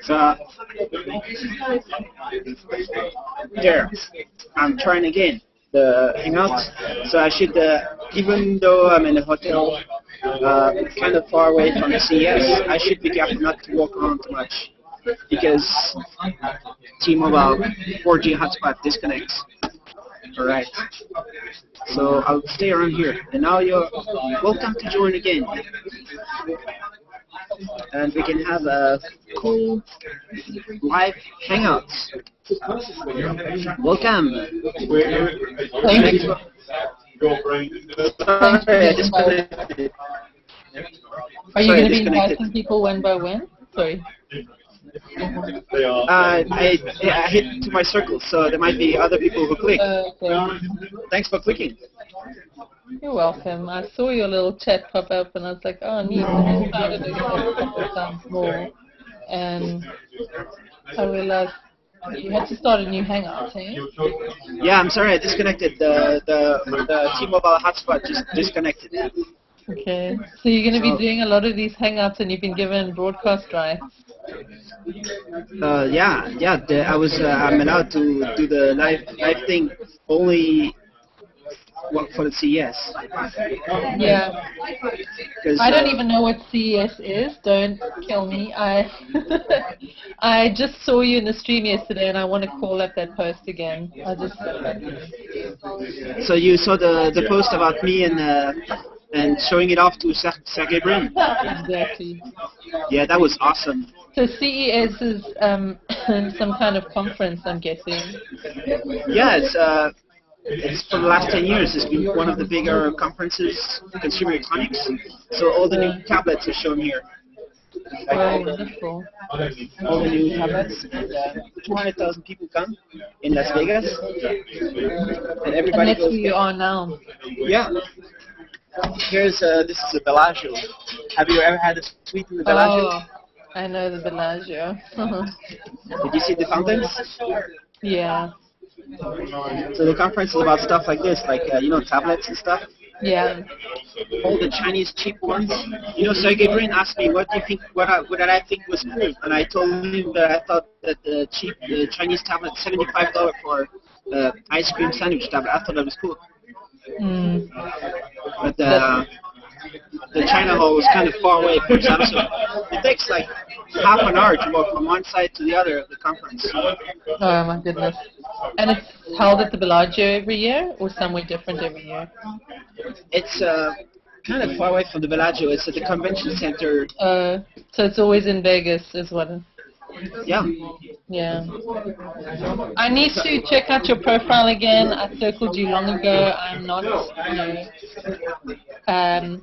So there, I'm trying again the Hangout. So I should, even though I'm in a hotel kind of far away from the CES, I should be careful not to walk around too much because T-Mobile 4G hotspot disconnects. Alright, so I'll stay around here. And now you're welcome to join again. And we can have a cool live hangout. Welcome. Thank you. Sorry, I disconnected. Are you going to be inviting people one by one? Sorry. I hit to my circle, so there might be other people who click. Okay. Thanks for clicking. You're welcome. I saw your little chat pop up, and I was like, oh, neat. I decided to get a couple of times more, and I realized you had to start a new hangout, eh? Yeah, I'm sorry, I disconnected. The T-Mobile hotspot just disconnected. Okay. So you're going to be doing a lot of these hangouts, and you've been given broadcast rights. I'm allowed to do the live thing only for the CES. Yeah. I don't even know what CES is. Don't kill me. I just saw you in the stream yesterday, and I want to call up that post again. So you saw the post about me and showing it off to Sergey Brin. Exactly. Yeah, that was awesome. So CES is some kind of conference, I'm guessing. Yeah, it's for the last 10 years. It's been one of the bigger conferences for consumer electronics. So all the new tablets are shown here. Oh, wonderful. All the new tablets. 200,000 people come in Las Vegas. And everybody And that's where you are now. Yeah. Here's, this is a Bellaggio. Have you ever had a suite in the Bellaggio? Oh, I know the Bellaggio. Did you see the fountains? Yeah. So the conference is about stuff like this, like, tablets and stuff. Yeah. All the Chinese cheap ones. Sergey Brin asked me, what do you think, what I think was cool? And I told him that I thought that the cheap Chinese tablet, $75 for ice cream sandwich tablet, I thought that was cool. Mm. But the China hall was kind of far away from Samsung. It takes like half an hour to walk from one side to the other of the conference. Oh my goodness. And it's held at the Bellaggio every year, or somewhere different every year? It's kind of far away from the Bellaggio. It's at the convention center. So it's always in Vegas, is what? Yeah. Yeah. I need to check out your profile again. I circled you long ago. I'm not, a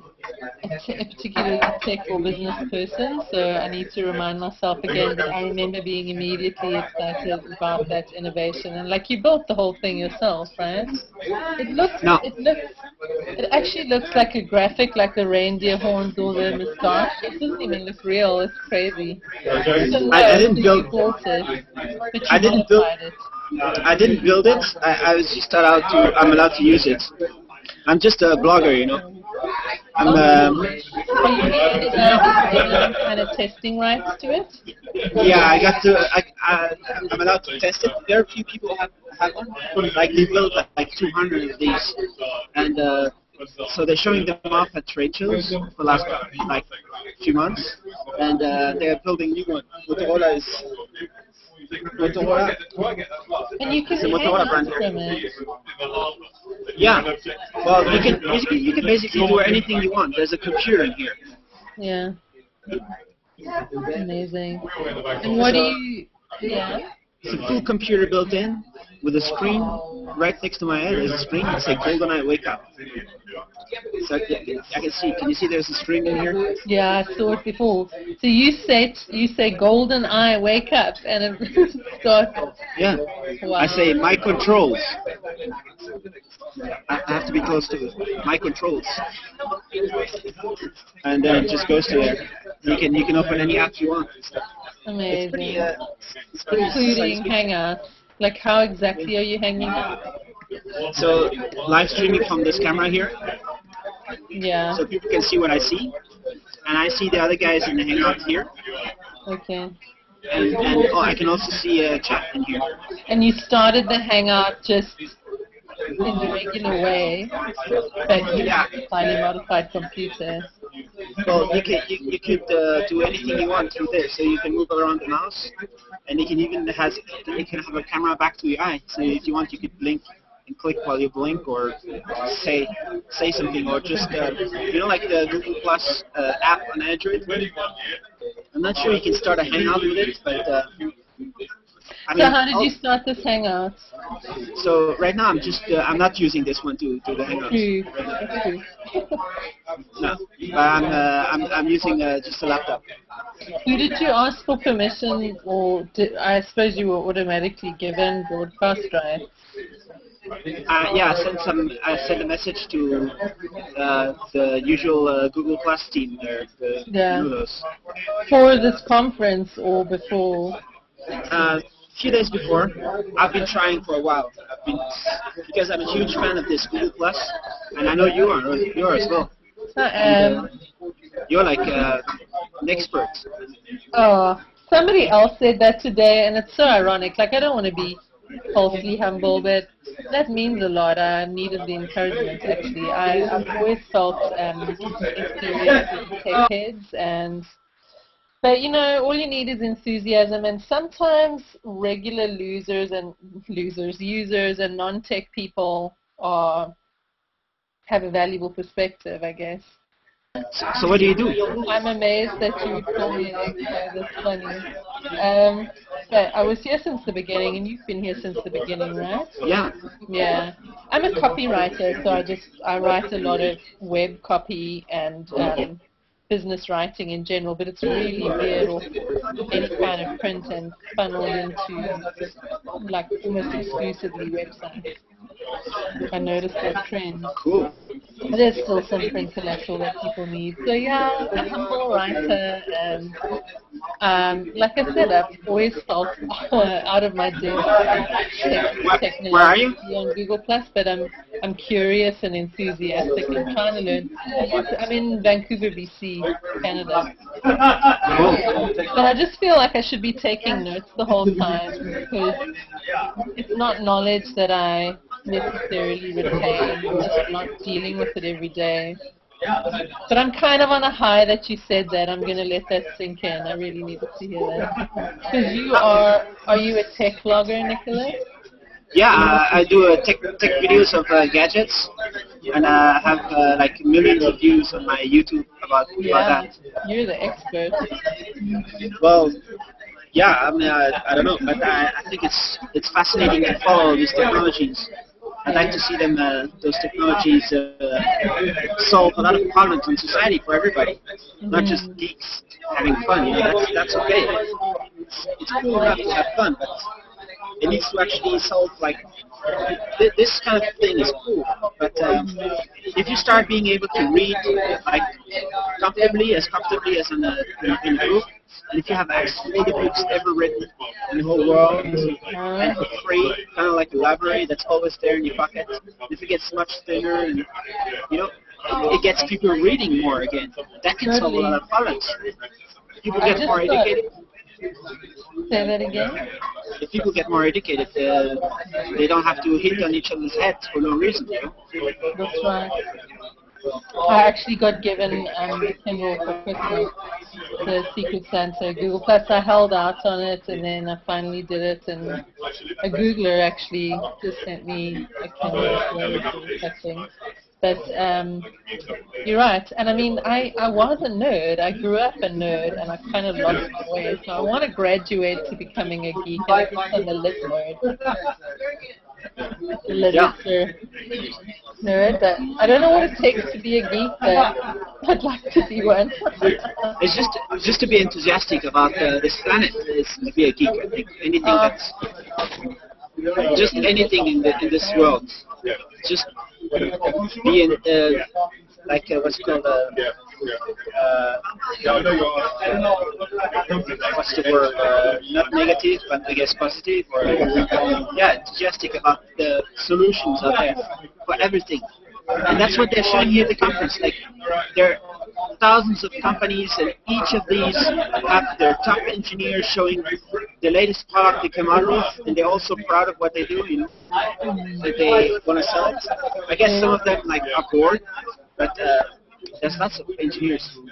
particularly tech or business person, so I need to remind myself again. But I remember being immediately excited about that innovation, and like you built the whole thing yourself, right? It actually looks like a graphic, like the reindeer horns or the moustache. It doesn't even look real. It's crazy. I didn't build it. I didn't build it. I was just I'm allowed to use it. I'm just a blogger, I'm Are you getting kind of testing rights to it? Yeah, I'm allowed to test it. Very few people have one. Like they built like 200 of these, and so they're showing them off at trade shows for the last like few months, and they're building new one. Motorola. And you can Motorola brand here. from it. Yeah. Well, you can basically do anything you want. There's a computer in here. Yeah. Amazing. And what do you? Yeah. It's a full computer built in with a screen right next to my head. There's a screen. It's a Golden-i wake up. So I can see. Can you see there's a screen in here? Yeah, I saw it before. So you say Golden-i wake up, and it starts. Yeah. Wow. I say my controls. I have to be close to it. My controls. And then it just goes to there. You can open any app you want. Amazing. It's pretty Including Hangouts. Like how exactly are you hanging out? So live streaming from this camera here. Yeah. So people can see what I see. and I see the other guys in the Hangout here. Okay. And oh, I can also see a chat in here. And you started the Hangout just in the regular way, but you have a highly modified computer. Well, you could do anything you want through this. So you can move around the mouse, and you can even have a camera back to your eye. So if you want, you could blink and click while you blink, or say something, or just you know, like the Google Plus app on Android. I'm not sure you can start a Hangout with it, but I mean, so how did you start this Hangout? So right now I'm not using this one to do the Hangouts. True. No, but I'm using just a laptop. Who did you ask for permission, or I suppose you were automatically given broadcast rights? Yeah, I sent a message to the usual Google Plus team there, the Nulos. For this conference or before? A few days before. I've been trying for a while. Because I'm a huge fan of this Google Plus, and I know you are as well. You're like an expert. Oh, somebody else said that today, and it's so ironic. Like, I don't want to be falsely humble, but that means a lot. I needed the encouragement, actually. I've always felt experienced with tech heads, but you know, all you need is enthusiasm, and sometimes regular users and non-tech people have a valuable perspective, I guess. So what do you do? I'm amazed that you would call me an expert. That's funny. But I was here since the beginning, and you've been here since the beginning, right? Yeah. Yeah. I'm a copywriter, so I write a lot of web copy and business writing in general, but it's really veered off any kind of print and funneled into like almost exclusively websites. I noticed that trend. Cool. There's still some print collateral that people need. So yeah, a humble writer, and like I said, I've always felt out of my depth technology Where are you? on Google Plus, but I'm curious and enthusiastic and trying to learn. I'm in Vancouver, BC, Canada. But I just feel like I should be taking notes the whole time, because it's not knowledge that I necessarily retain. I'm just not dealing with it every day. But I'm kind of on a high that you said that. I'm going to let that sink in. I really needed to hear that. Because are you a tech vlogger, Nicholas? Yeah, I do tech videos of gadgets, and I have like millions of views on my YouTube about that. You're the expert. Well, yeah, I mean, I don't know, but I think it's fascinating to follow these technologies. I'd like to see them, those technologies, solve a lot of problems in society for everybody, not just geeks having fun. You know, that's okay. It's cool enough to have fun, but it needs to actually solve, like, this kind of thing is cool, but if you start being able to read, like, comfortably as in a book, and if you have access to all the books ever written in the whole world, and for free, kind of like a library that's always there in your pocket, if it gets much thinner, and, you know, it gets people reading more again, that can solve a lot of problems. People get more educated. Say that again? If people get more educated, they don't have to hit on each other's heads for no reason, you know? That's right. I actually got given the Kindle for Christmas, the Secret Santa Google Plus. I held out on it, and then I finally did it, and a Googler actually just sent me a Kindle for testing. But you're right, and I mean, I was a nerd. I grew up a nerd, and I kind of lost my way. So I want to graduate to becoming a geek, and I guess I'm a lit nerd. The literature nerd, but I don't know what it takes to be a geek, but I'd like to be one. It's just to be enthusiastic about this planet is to be a geek. I think anything that's just anything in this world, just be in like what's called what's the word? Not negative, but I guess positive, or enthusiastic about the solutions out there for everything. And that's what they're showing here at the conference. Like, they're thousands of companies, and each of these have their top engineers showing the latest product they come out with, and they're also proud of what they do, you know, that they want to sell it. I guess some of them like are bored, but there's lots of engineers who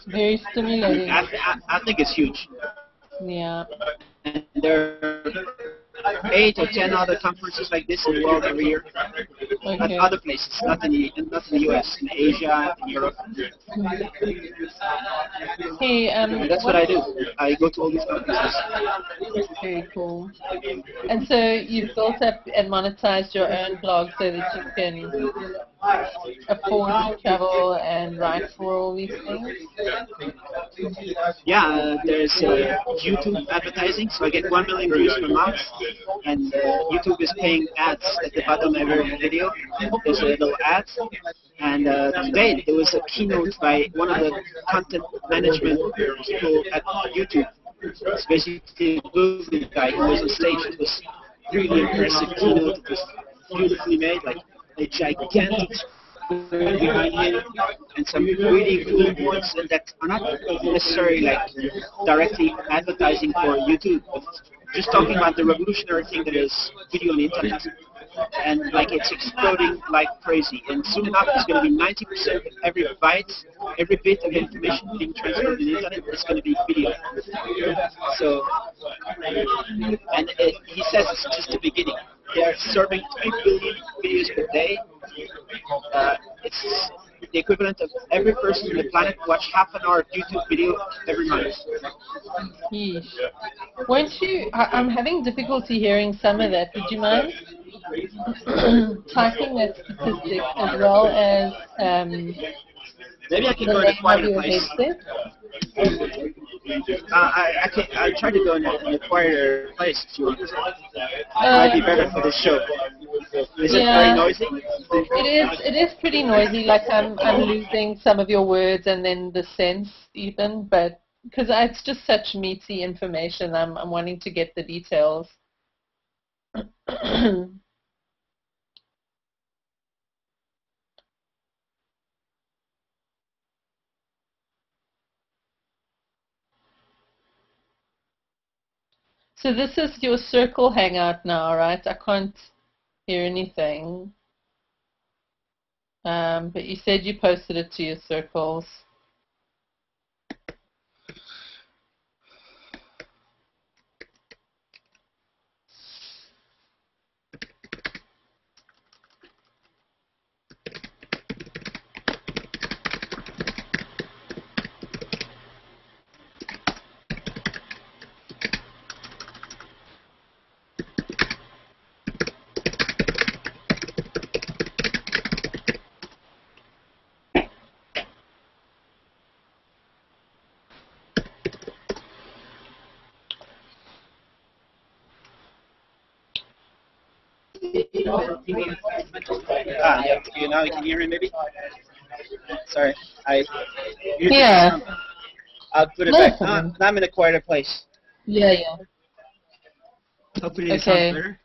very stimulating. I think it's huge. Yeah. And there are 8 or 10 other conferences like this in the world every year. Okay. At other places, not in the US, in Asia, in Europe. Hey, And that's what I do. I go to all these conferences. Very cool. And so you've built up and monetized your own blog so that you can afford to travel and write for all these things? Yeah, there's YouTube advertising, so I get 1 million views per month, and YouTube is paying ads at the bottom of every video. There's a little ad, and today there was a keynote by one of the content management people at YouTube. It's basically a Google guy who was on stage. It was really impressive keynote. It was beautifully made, like a gigantic screen behind him, and some really cool points that are not necessarily like directly advertising for YouTube, but just talking about the revolutionary thing that is video on the internet. And like it's exploding like crazy, and soon enough it's going to be 90% of every byte, every bit of information being transferred on the internet is going to be video. So, and he says it's just the beginning. They're serving 3 billion videos per day. It's the equivalent of every person on the planet watch half an hour of YouTube video every month. Yeesh. Won't you? I'm having difficulty hearing some of that. Would you mind typing that statistic as well as maybe I can go in a quieter place. I try to go in a quieter place if you want. It might be better for this show. Is it very noisy? It is pretty noisy. Like I'm losing some of your words and then the sense even, but because it's just such meaty information, I'm wanting to get the details. So this is your circle hangout now, right? I can't hear anything. But you said you posted it to your circles. You now you can hear me maybe? Sorry, Yeah. I'll put it back. Now I'm in a quieter place. Yeah. Hopefully it sounds better.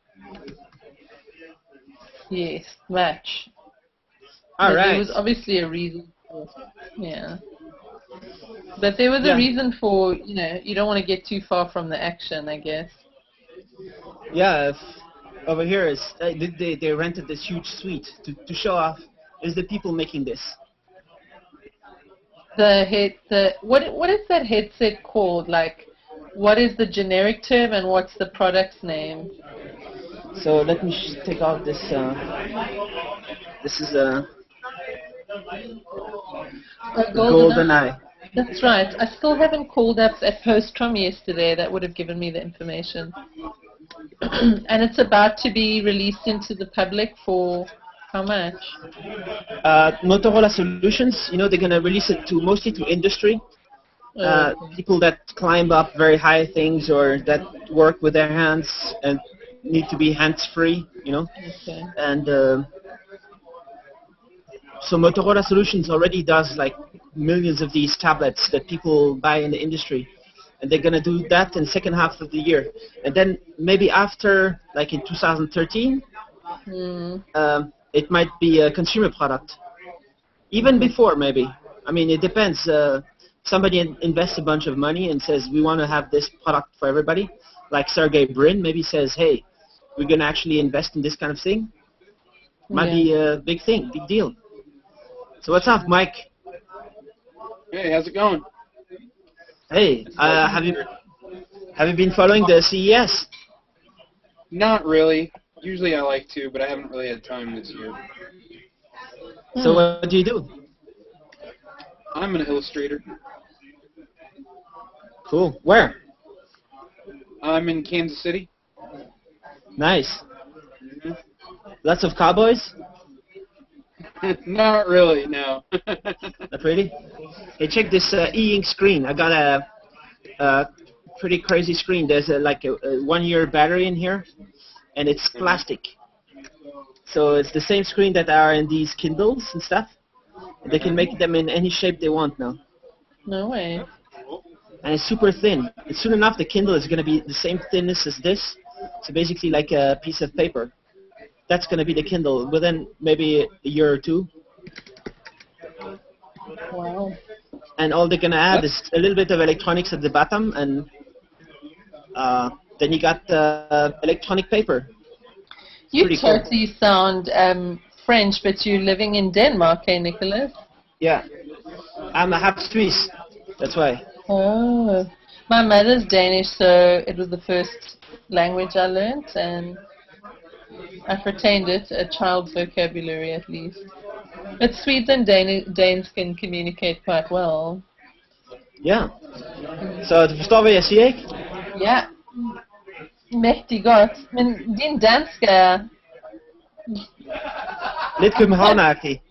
Yes, match. All right. There was obviously a reason for, but there was a reason for, you don't want to get too far from the action, I guess. Yeah, over here is they rented this huge suite to show off. Is the people making this? What is that headset called? Like, what is the generic term and what's the product's name? So let me take out this. This is a Golden-i. That's right. I still haven't called up that post from yesterday. That would have given me the information. And it's about to be released into the public for how much? Motorola Solutions, they're going to release it mostly to industry. People that climb up very high things or that work with their hands and need to be hands-free, Okay. And so Motorola Solutions already does like millions of these tablets that people buy in the industry. And they're going to do that in the second half of the year. And then maybe after, like in 2013, it might be a consumer product. Even before, maybe. I mean, it depends. Somebody invests a bunch of money and says, we want to have this product for everybody. Like Sergey Brin maybe says, hey, we're going to actually invest in this kind of thing. Might be a big thing, big deal. So what's up, Mike? Hey, how's it going? Hey, have you been following the CES? Not really. Usually I like to, but I haven't really had time this year. So what do you do? I'm an illustrator. Cool. Where? I'm in Kansas City. Nice. Lots of cowboys? Not really, no. Not really? Hey, check this e-ink screen. I got a pretty crazy screen. There's like a 1-year battery in here, and it's plastic. So it's the same screen that are in these Kindles and stuff. They can make them in any shape they want now. No way. And it's super thin. And soon enough, the Kindle is going to be the same thinness as this. So basically like a piece of paper. That's going to be the Kindle within maybe a year or two. Wow. And all they're going to add is a little bit of electronics at the bottom, and then you got electronic paper. You totally sound French, but you're living in Denmark, eh, Nicholas? Yeah. I'm a half Swiss. That's why. Oh. My mother's Danish, so it was the first language I learned, and I've retained it, a child's vocabulary at least. But Swedes and Danes can communicate quite well. Ja. Så du forstår, hvad jeg siger, ikke? Ja. Mægtig godt. Men din dansk er... Lidt københavneragtig.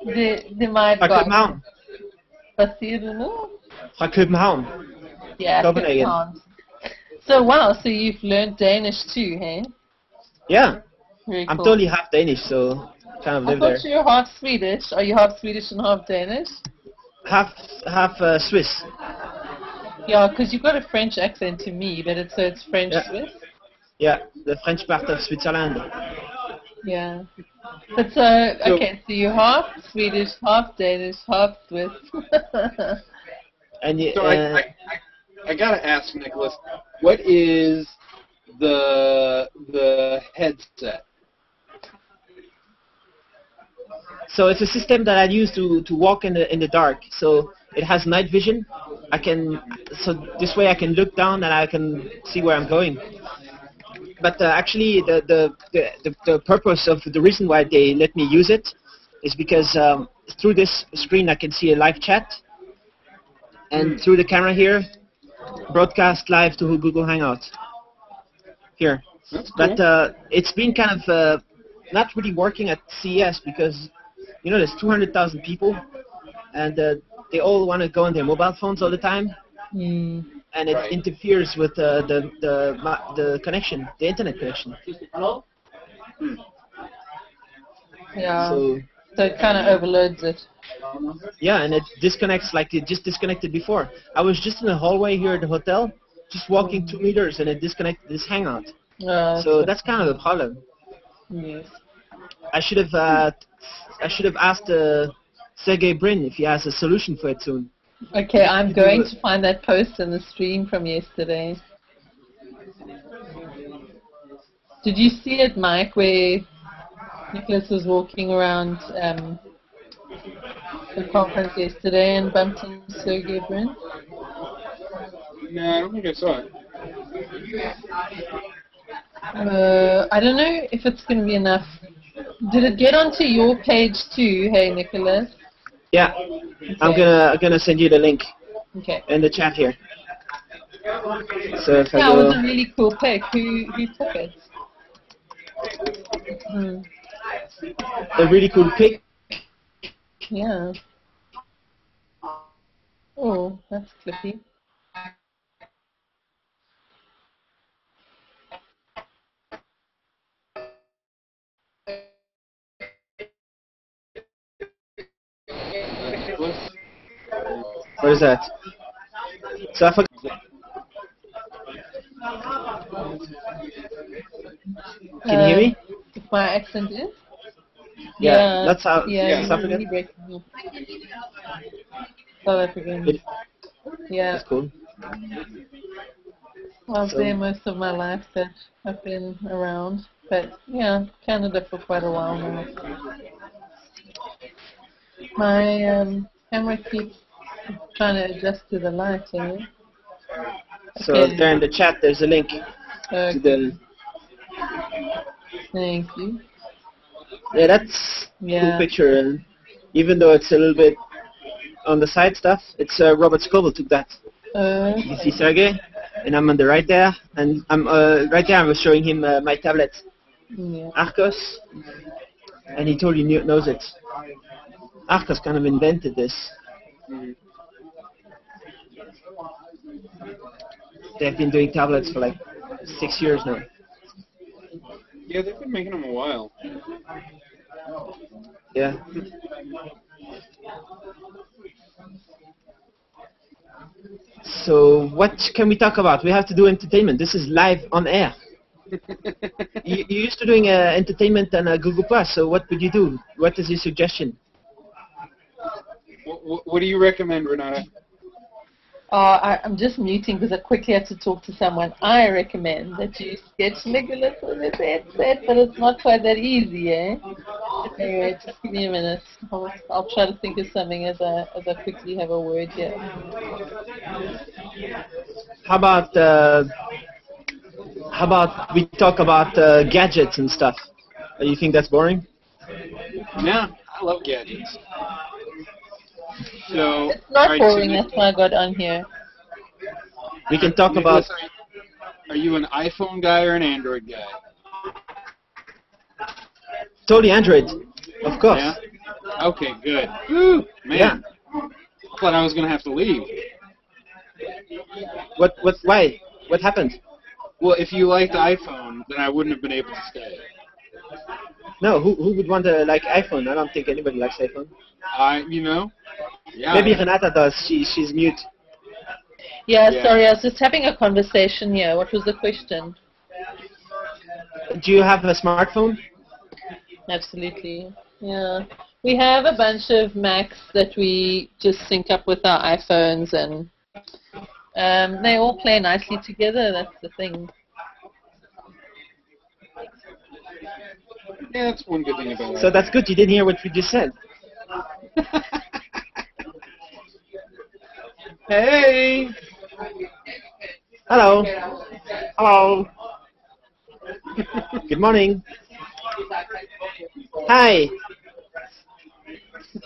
Det er meget Fra godt. København. Hvad siger du nu? Fra København. Yeah, Copenhagen. So wow, so you've learned Danish too, hey? Yeah. Very I'm cool. totally half Danish, so kind of I live there. thought you were half Swedish. Are you half Swedish and half Danish? Half Swiss. Yeah, because you've got a French accent to me, but it's French Swiss. Yeah, the French part of Switzerland. Yeah. But so okay, so you're half Swedish, half Danish, half Swiss. And So I gotta ask, Nicholas, what is the headset? So it's a system that I use to walk in the dark. So it has night vision. So this way I can look down and I can see where I'm going. But actually, the purpose of the reason why they let me use it is because through this screen I can see a live chat, and through the camera here, broadcast live to Google Hangout. Here. That's cool. But it's been kind of not really working at CES because, you know, there's 200,000 people, and they all want to go on their mobile phones all the time, and it interferes with the connection, the internet connection. Hello? Yeah. So it kind of overloads it. Yeah, and it disconnects like it just disconnected before. I was just in the hallway here at the hotel, just walking 2 meters, and it disconnected this Hangout. So that's kind of a problem. Yes. I should have asked Sergey Brin if he has a solution for it soon. Okay, I'm going to find that post in the stream from yesterday. Did you see it, Mike, where Nicholas was walking around the conference yesterday and bumped into Sergey Brin? No, I don't think I saw it. I don't know if it's going to be enough. Did it get onto your page too, hey Nicholas? Yeah, okay. I'm gonna send you the link. Okay. In the chat here. So if that was a really cool pic. Who took it? A really cool pic. Yeah. Oh, that's clippy. What is that? So I forgot. Can you hear me? If my accent is? Yeah. That's how. Yeah. South African. South African. Yeah. That's cool. I was there most of my life that I've been around, but yeah, Canada for quite a while now. My camera keeps trying to adjust to the light, you know? So Okay. there in the chat, there's a link to the. Thank you. Yeah, that's a cool picture, and even though it's a little bit on the side stuff, it's Robert Scoble took that. You see Sergey, and I'm on the right there, and I'm right there. I was showing him my tablet, Arcos, and he totally knows it. Arcos kind of invented this. They've been doing tablets for like 6 years now. Yeah, they've been making them a while. Yeah. So what can we talk about? We have to do entertainment. This is live on air. you used to doing entertainment on Google Plus, so what would you do? What is your suggestion? What do you recommend, Renata? I'm just muting because I quickly had to talk to someone. I recommend that you sketch Nicholas with his headset, but it's not quite that easy, eh? Anyway, just give me a minute. I'll try to think of something as I quickly have a word here. How about we talk about gadgets and stuff? You think that's boring? Yeah, I love gadgets. So, it's not boring, that's why I got on here. We can talk about... Are you an iPhone guy or an Android guy? Totally Android, of course. Yeah? Okay, good. Woo, man. Yeah. I thought I was going to have to leave. Why? What happened? Well, if you liked iPhone, then I wouldn't have been able to stay. No, who would want to like iPhone? I don't think anybody likes iPhone. Yeah. Maybe Renata does. She's mute. Yeah, sorry, I was just having a conversation here. What was the question? Do you have a smartphone? Absolutely. Yeah. We have a bunch of Macs that we just sync up with our iPhones, and they all play nicely together. That's the thing. Yeah, that's one good thing about it. So that's good. You didn't hear what we just said. Hey! Hello. Hello. Good morning. Hi.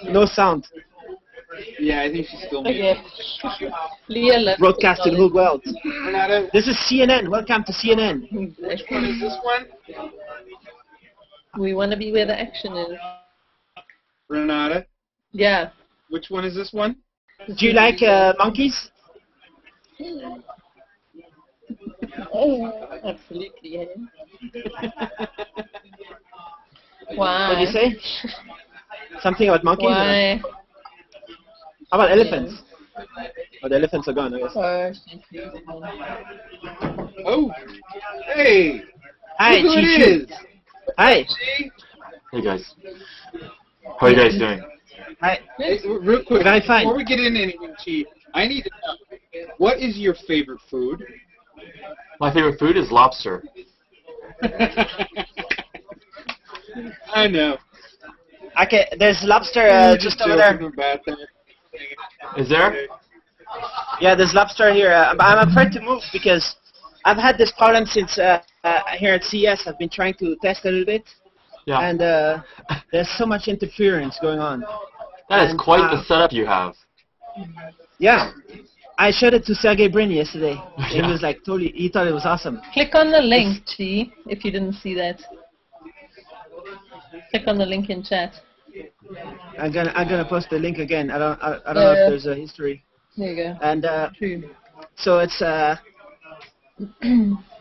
No sound. Yeah, I think she's still muted. Okay. Leah left. Broadcast to the whole world. Renata, this is CNN. Welcome to CNN. which one is this one? We want to be where the action is. Renata? Yeah. Which one is this one? Do you like monkeys? Absolutely. Yeah. Why? What did you say? Something about monkeys? Why? How about elephants? Oh, the elephants are gone, I guess. Oh, hey! Hi, look who it is! Hi. Hey guys. How are you guys doing? Hi. Hey, real quick, Very fine. before we get into anything, Chief, I need to know, what is your favorite food? My favorite food is lobster. I know. Okay, there's lobster just over there. Is there? Yeah, there's lobster here. I'm afraid to move because I've had this problem since here at CES. I've been trying to test a little bit. Yeah. And there's so much interference going on. That is quite the setup you have. Yeah. I showed it to Sergey Brin yesterday. Yeah. He was like totally, he thought it was awesome. Click on the link, Chi, if you didn't see that. Click on the link in chat. I'm gonna post the link again. I don't know if there's a history. There you go. And True. so it's the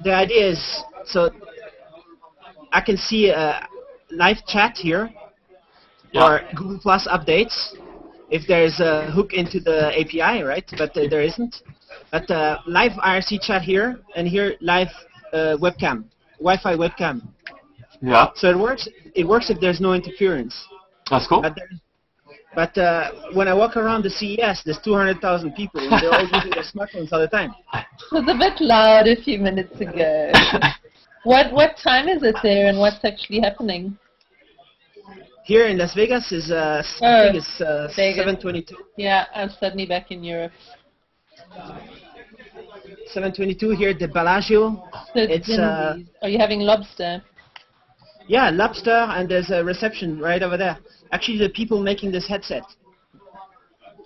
idea is so I can see live chat here or Google Plus updates if there's a hook into the API, right? But there isn't. But live IRC chat here and here live webcam, Wi-Fi webcam. Yeah. So it works. It works if there's no interference. That's cool. But when I walk around the CES, there's 200,000 people, and they're all using their smartphones all the time. It was a bit loud a few minutes ago. What time is it there, and what's actually happening? Here in Las Vegas is I think it's 7:22. Yeah, I'm suddenly back in Europe. 7:22 here at the Bellaggio. It's are you having lobster? Yeah, lobster, and there's a reception right over there. Actually, the people making this headset.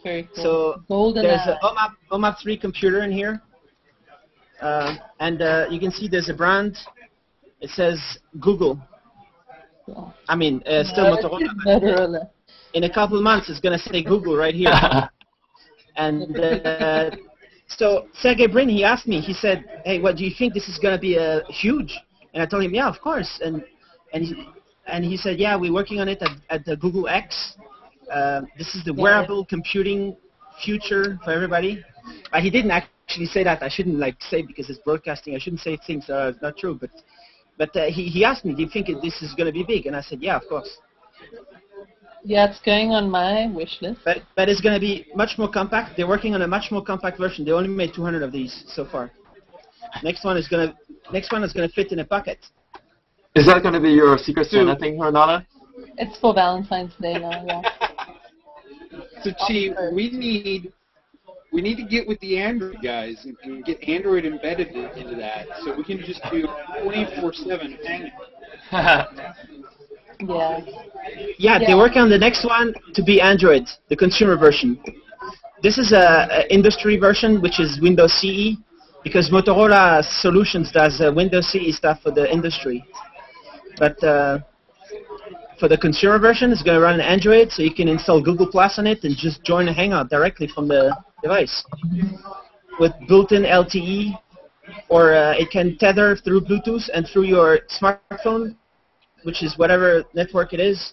Very cool. So Golden-i. there's a OMAP 3 computer in here, and you can see there's a brand. It says Google. I mean, still Motorola. Motorola. In a couple of months, it's going to say Google right here. And so Sergey Brin, he asked me, he said, hey, what do you think this is going to be huge? And I told him, yeah, of course. And he said, yeah, we're working on it at the Google X. This is the wearable computing future for everybody. He didn't actually say that. I shouldn't say, because it's broadcasting, I shouldn't say things that are not true. But he asked me, do you think this is going to be big? And I said, yeah, of course. Yeah, it's going on my wish list. But it's going to be much more compact. They're working on a much more compact version. They only made 200 of these so far. Next one is going to fit in a pocket. Is that going to be your Secret Santa thing, Renata? It's for Valentine's Day now, yeah. So, Chi, we need to get with the Android guys and get Android embedded into that, so we can just do 24/7 Hangout. Yeah, they're working on the next one to be Android, the consumer version. This is a industry version, which is Windows CE, because Motorola Solutions does Windows CE stuff for the industry. But for the consumer version, it's going to run on Android, so you can install Google Plus on it and just join a Hangout directly from the device with built-in LTE, or it can tether through Bluetooth and through your smartphone, which is whatever network it is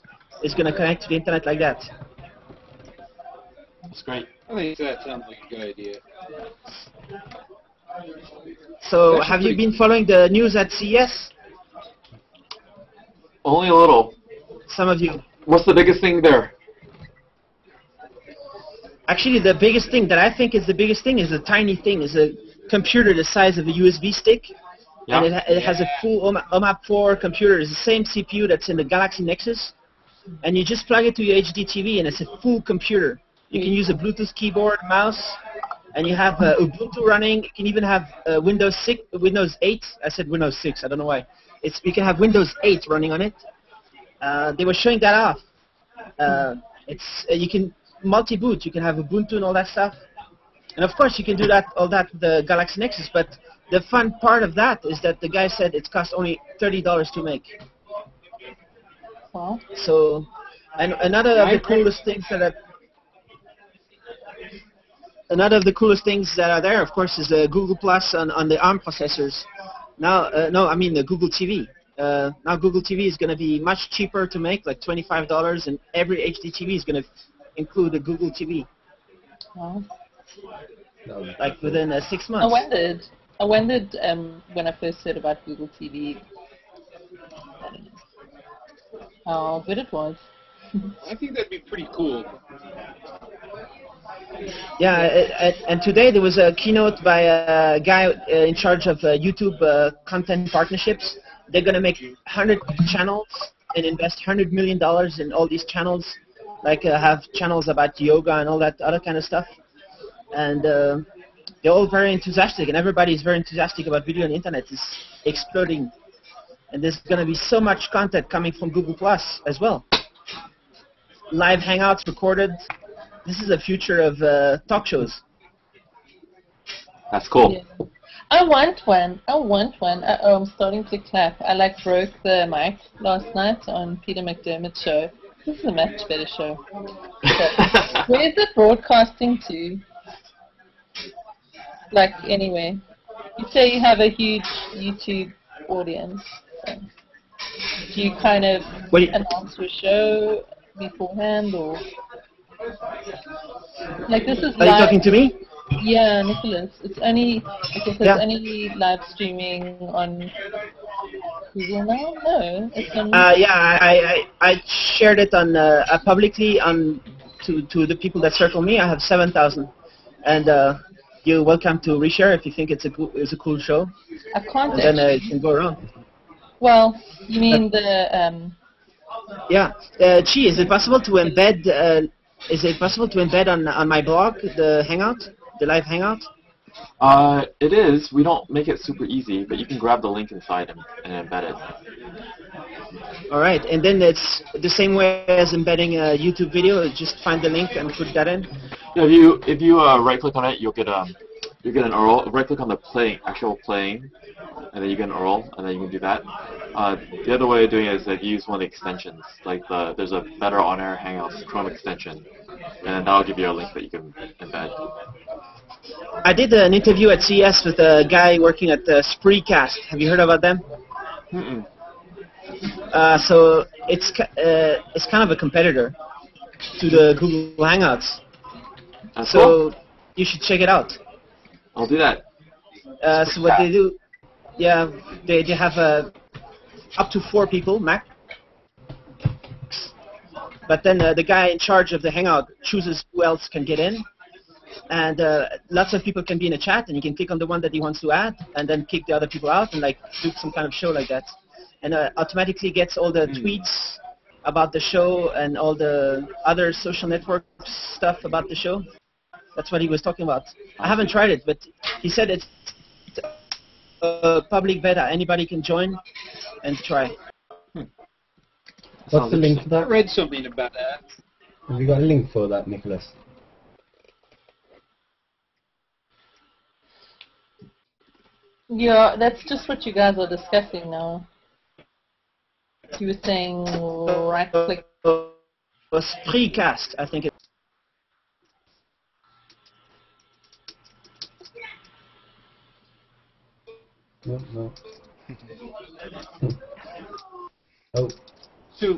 going to connect to the internet like that. That's great. I think that sounds like a good idea. So, have you been following the news at CES? Only a little. Some of you. What's the biggest thing there? Actually, the biggest thing that I think is the biggest thing is a tiny thing. It's a computer the size of a USB stick. Yeah. And it has a full OMAP 4 computer. It's the same CPU that's in the Galaxy Nexus. And you just plug it to your HD TV, and it's a full computer. You can use a Bluetooth keyboard, mouse, and you have Ubuntu running. You can even have Windows 8. I said Windows 6. I don't know why. You can have Windows 8 running on it. They were showing that off. You can multi-boot. You can have Ubuntu and all that stuff. And of course, you can do all that with the Galaxy Nexus. But the fun part of that is that the guy said it costs only $30 to make. Wow. So, and another of the coolest things that are there, of course, is the Google Plus on the ARM processors. Now, no, I mean the Google TV. Now Google TV is going to be much cheaper to make, like $25, and every HD TV is going to include a Google TV. Wow. Like within 6 months. I wondered when I first heard about Google TV, I don't know how good it was. I think that'd be pretty cool. Yeah, and today there was a keynote by a guy in charge of YouTube content partnerships. They're going to make 100 channels and invest $100 million in all these channels, like have channels about yoga and all that other kind of stuff. And they're all very enthusiastic, and everybody's very enthusiastic about video on the internet. It's exploding. And there's going to be so much content coming from Google Plus as well. Live hangouts recorded. This is the future of talk shows. That's cool. Yeah. I want one. I'm starting to clap. I broke the mic last night on Peter McDermott's show. This is a much better show. So, where is it broadcasting to? Anyway, you say you have a huge YouTube audience. So do you kind of announce your show beforehand, or this is? Are you talking to me? Yeah, Nicholas. It's only only live streaming on Google now? No, it's on. Yeah, I shared it on publicly on to the people that circle me. I have 7,000, and you're welcome to reshare if you think it's a cool show. I can't. And then it can go around. Well, you mean the Yeah, Chi, is it possible to embed? Is it possible to embed on my blog the Hangout, the live Hangout? It is. We don't make it super easy, but you can grab the link inside and embed it. All right, and then it's the same way as embedding a YouTube video. Just find the link and put that in. Yeah, if you right-click on it, you'll get an URL. Right-click on the actual playing, and then you get an URL, and then you can do that. The other way of doing it is if you use one of the extensions, like there's a Better On Air Hangouts Chrome extension, and that'll give you a link that you can embed. I did an interview at CES with a guy working at Spreecast. Have you heard about them? Mm-mm. So it's kind of a competitor to the Google Hangouts. That's so cool. You should check it out. I'll do that. So what they do, yeah, they have up to 4 people max. But then the guy in charge of the Hangout chooses who else can get in. And lots of people can be in a chat, and you can click on the one that he wants to add, and then kick the other people out, and like do some kind of show like that. And automatically gets all the tweets about the show and all the other social network stuff about the show. That's what he was talking about. I haven't tried it, but he said it's a public beta. Anybody can join and try. What's the link for I that? read something about that. Have you got a link for that, Nicholas? Yeah, that's just what you guys are discussing now. You were saying right-click. Spreecast, I think it. No. Oh. So,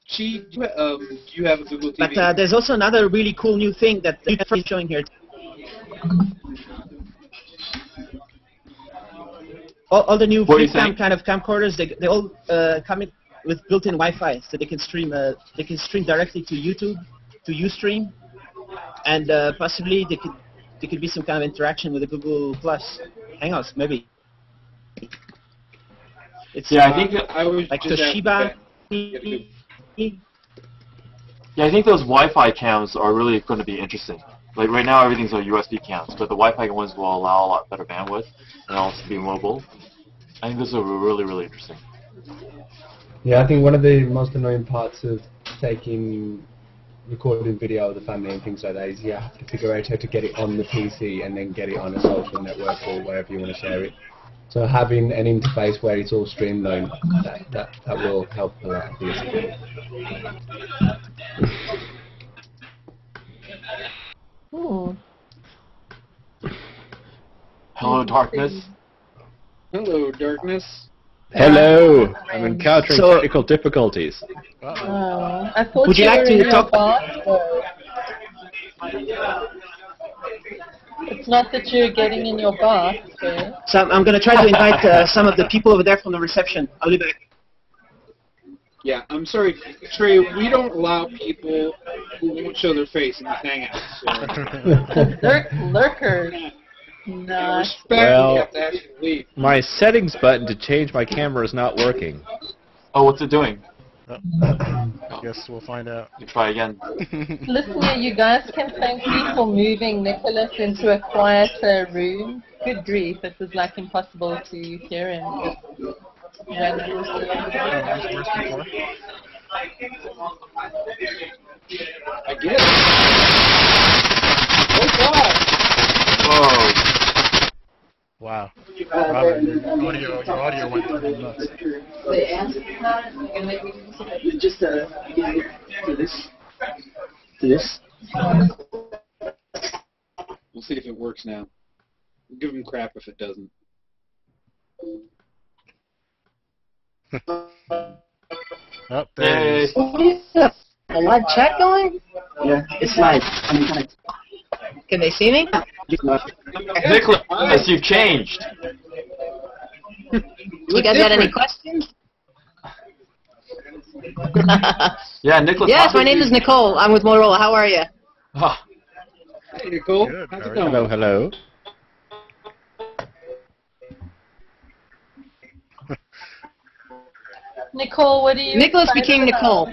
Chi, do you have a Google TV? But there's also another really cool new thing that I'm showing here. All the new flip-cam kind of camcorders, they all come in with built-in Wi-Fi, so they can stream directly to YouTube, to Ustream, and possibly there could be some kind of interaction with the Google Plus Hangouts, maybe. It's Yeah, I think I was like just Toshiba. Yeah, I think those Wi-Fi cams are really going to be interesting. Like right now, everything's on USB cams, but the Wi-Fi ones will allow a lot better bandwidth and also be mobile. I think this will be really, really interesting. Yeah, I think one of the most annoying parts of recording video of the family and things like that is you have to figure out how to get it on the PC and then get it on a social network or wherever you want to share it. So having an interface where it's all streamlined, that will help a lot. Hello, darkness. Hello, darkness. Hello, I'm encountering technical difficulties. I thought would you like to talk? It's not that you're getting in your bath. So I'm going to try to invite some of the people over there from the reception. I'll be back. Yeah, I'm sorry, Trey, we don't allow people who won't show their face in the Hangouts. So. Lurkers. No. Respect, Well, you have to ask you to leave. my settings button to change my camera is not working. Oh, what's it doing? Guess we'll find out. You try again. Listen here, you guys can thank me for moving Nicholas into a quieter room. Good grief, it was like impossible to hear him. I guess. Oh, God. Whoa. Wow. Robert, your audio went nuts. Just do this. Do this. We'll see if it works now. We'll give him crap if it doesn't. Oh, there it is. A live chat going? Yeah, it's live. Can they see me? Nicholas, you've changed. You guys got any questions? Yeah, Nicholas. Yes, my name is Nicole. I'm with Motorola. How are you? Oh. Hey, Nicole. Good. How's How it are going? you? Hello, hello. Nicole, what do you? Nicholas became Nicole.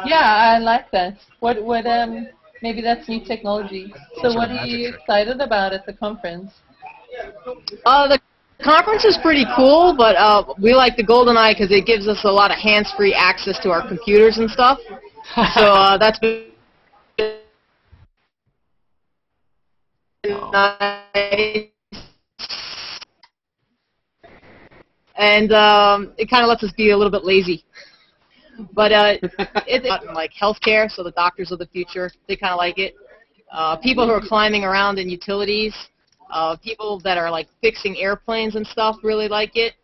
Yeah, I like that. What? Maybe that's new technology. So, Also what a are magic you trick. excited about at the conference? The conference is pretty cool, but we like the Golden-i because it gives us a lot of hands-free access to our computers and stuff. So that's been nice. And it kind of lets us be a little bit lazy. But it's like healthcare, so the doctors of the future, they kind of like it. People who are climbing around in utilities, people that are like fixing airplanes and stuff really like it.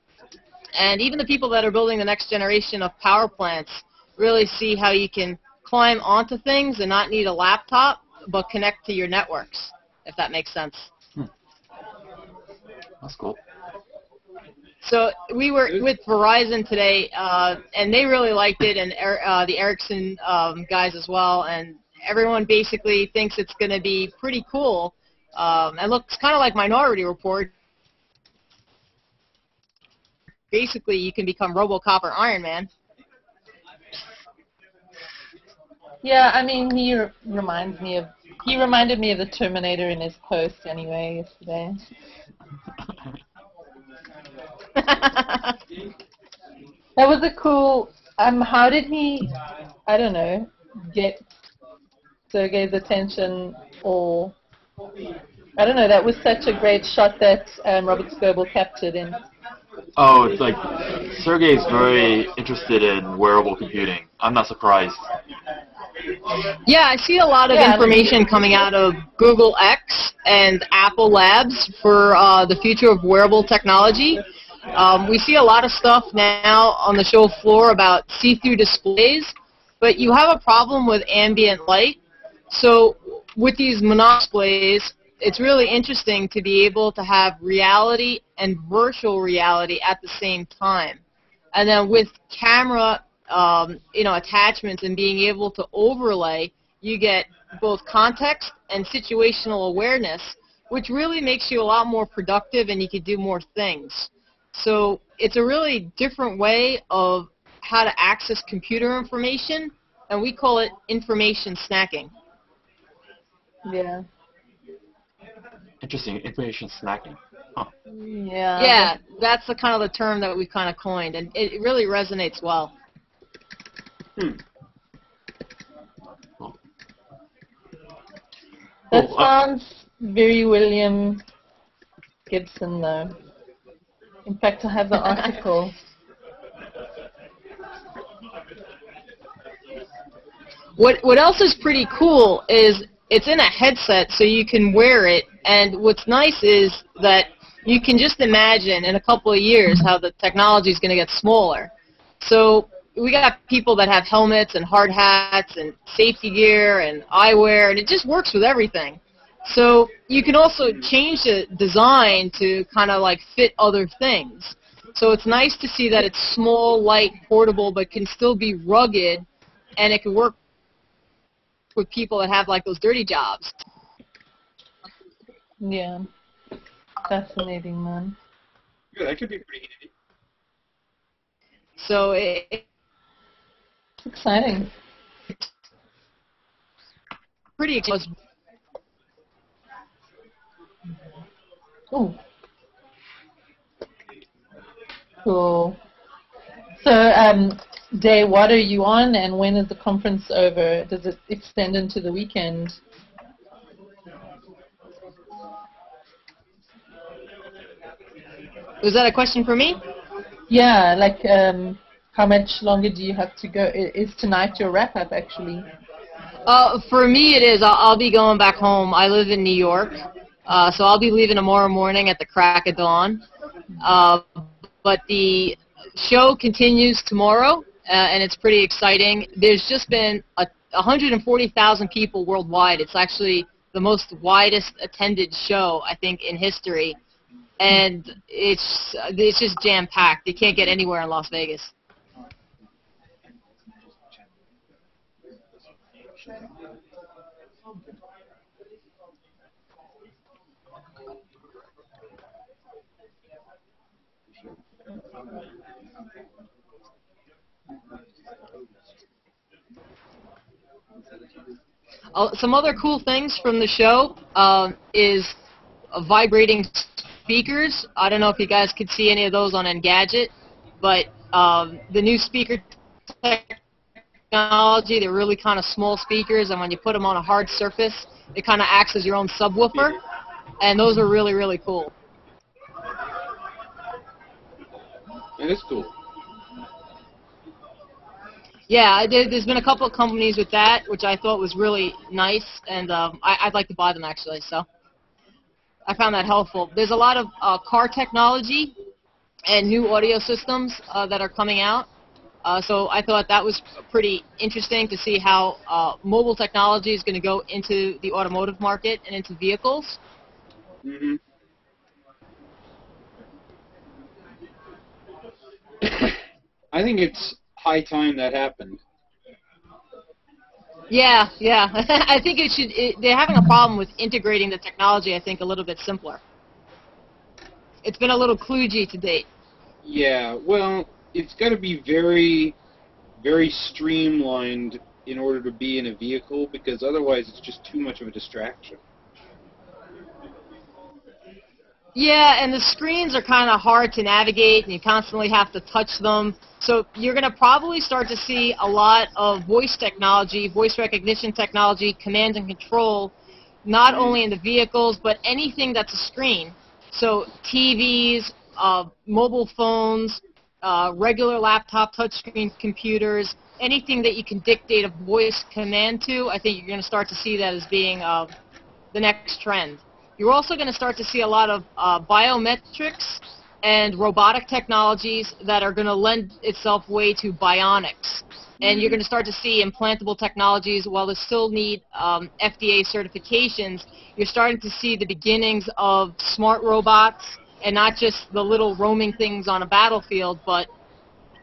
And even the people that are building the next generation of power plants really see how you can climb onto things and not need a laptop, but connect to your networks, if that makes sense. That's cool. So we were with Verizon today, and they really liked it, and the Ericsson guys as well, and everyone basically thinks it's going to be pretty cool. It looks kind of like Minority Report. Basically, you can become RoboCop or Iron Man. Yeah, I mean, he reminded me of the Terminator in his post anyway yesterday. That was a cool. How did he? I don't know. Get Sergey's attention, or I don't know. That was such a great shot that Robert Scoble captured in. Oh, it's like Sergey's very interested in wearable computing. I'm not surprised. Yeah, I see a lot of information coming out of Google X and Apple Labs for the future of wearable technology. We see a lot of stuff now on the show floor about see-through displays, but you have a problem with ambient light. So with these displays, it's really interesting to be able to have reality and virtual reality at the same time. And then with camera attachments and being able to overlay, you get both context and situational awareness, which really makes you a lot more productive and you can do more things. So it's a really different way of how to access computer information, and we call it information snacking. Yeah. Interesting. Information snacking. Huh. Yeah. Yeah, that's the kind of the term that we kind of coined, and it really resonates well. Cool. That sounds very William Gibson, though. In fact, I have the article. What else is pretty cool is it's in a headset, so you can wear it, and what's nice is that you can just imagine in a couple of years how the technology is going to get smaller. So we got people that have helmets and hard hats and safety gear and eyewear, and it just works with everything. So you can also change the design to kind of like fit other things. So it's nice to see that it's small, light, portable, but can still be rugged, and it can work with people that have like those dirty jobs. Yeah. Fascinating, man. Good, that could be pretty handy. So it's exciting. Pretty exciting. Ooh. Cool. So, Day, what are you on, and when is the conference over? Does it extend into the weekend? Was that a question for me? Yeah, like how much longer do you have to go? Is tonight your wrap-up, actually? For me it is. I'll be going back home. I live in New York, so I'll be leaving tomorrow morning at the crack of dawn. But the show continues tomorrow, and it's pretty exciting. There's just been 140,000 people worldwide. It's actually the most widest attended show, I think, in history. and it's just jam-packed. You can't get anywhere in Las Vegas. Some other cool things from the show is vibrating speakers. I don't know if you guys could see any of those on Engadget, but the new speaker technology, they're really kind of small speakers, and when you put them on a hard surface, it kind of acts as your own subwoofer, and those are really, really cool. That is cool. Yeah, there's been a couple of companies with that, which I thought was really nice, and I'd like to buy them, actually, so I found that helpful. There's a lot of car technology and new audio systems that are coming out, so I thought that was pretty interesting to see how mobile technology is going to go into the automotive market and into vehicles. Mm-hmm. I think it's high time that happened. Yeah. I think they're having a problem with integrating the technology, I think, a little bit simpler. It's been a little kludgy to date. Yeah, well, it's got to be very, very streamlined in order to be in a vehicle, because otherwise it's just too much of a distraction. Yeah, and the screens are kind of hard to navigate, and you constantly have to touch them. So you're going to probably start to see a lot of voice technology, voice recognition technology, command and control, not only in the vehicles, but anything that's a screen. So TVs, mobile phones, regular laptop touchscreen computers, anything that you can dictate a voice command to, I think you're going to start to see that as being the next trend. You're also going to start to see a lot of biometrics and robotic technologies that are going to lend itself way to bionics. And you're going to start to see implantable technologies. While they still need FDA certifications, you're starting to see the beginnings of smart robots, and not just the little roaming things on a battlefield, but